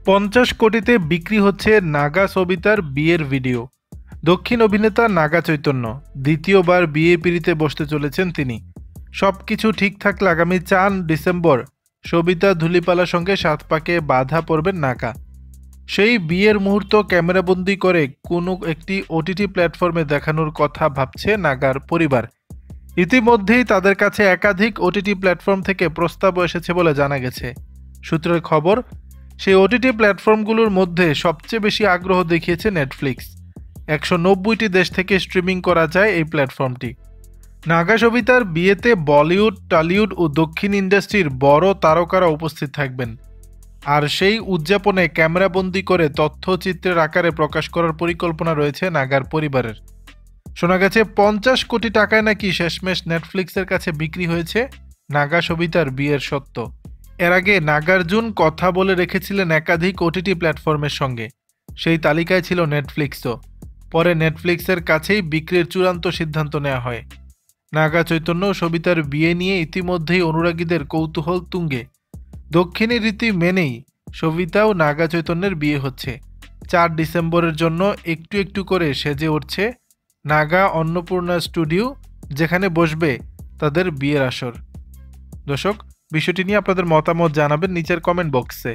50 কোটিতে বিক্রি হচ্ছে নাগা সবিতার বিয়ের ভিডিও। দক্ষিণ অভিনেতা নাগা চৈতন্য দ্বিতীয়বার বিয়ে পিঁড়িতে বসতে চলেছেন তিনি। সবকিছু ঠিক থাকলে আগামী 4 ডিসেম্বর সবিতা ধূলিপালার সঙ্গে 7 পাকে বাধা পড়বেন নাগা। সেই বিয়ের মুহূর্ত ক্যামেরাবন্দি করে কোনো একটি ওটিটি প্ল্যাটফর্মে দেখানোর কথা ভাবছে নাগার পরিবার। ইতিমধ্যেই তাদের কাছে একাধিক ওটিটি প্ল্যাটফর্ম থেকে প্রস্তাব এসেছে বলে জানা গেছে। সূত্রের খবর, সেই ওটিটি প্ল্যাটফর্মগুলোর মধ্যে সবচেয়ে বেশি আগ্রহ দেখিয়েছে নেটফ্লিক্স। 190টি দেশ থেকে স্ট্রিমিং করা যায় এই প্ল্যাটফর্মটি। নাগা সবিতার বিয়েতে বলিউড, টলিউড ও দক্ষিণ ইন্ডাস্ট্রির বড় তারকারা উপস্থিত থাকবেন। আর সেই উদযাপনে ক্যামেরাবন্দি করে তথ্যচিত্রের আকারে প্রকাশ করার পরিকল্পনা রয়েছে নাগার পরিবারের। শোনা গেছে 50 কোটি টাকায় নাকি শেষমেশ নেটফ্লিক্সের কাছে বিক্রি হয়েছে নাগা সবিতার বিয়ের সত্ত্ব। এর আগে নাগার্জুন কথা বলে রেখেছিলেন একাধিক ওটিটি প্ল্যাটফর্মের সঙ্গে। সেই তালিকায় ছিল নেটফ্লিক্সও। পরে নেটফ্লিক্সের কাছেই বিক্রির চূড়ান্ত সিদ্ধান্ত নেওয়া হয়। নাগা চৈতন্য ও সবিতার বিয়ে নিয়ে ইতিমধ্যেই অনুরাগীদের কৌতূহল তুঙ্গে। দক্ষিণী রীতি মেনেই সবিতা ও নাগা চৈতন্যের বিয়ে হচ্ছে। 4 ডিসেম্বরের জন্য একটু একটু করে সেজে উঠছে নাগা অন্নপূর্ণা স্টুডিও, যেখানে বসবে তাদের বিয়ের আসর। দর্শক, বিষয়টি নিয়ে আপনাদের মতামত জানাবেন নিচের কমেন্ট বক্সে।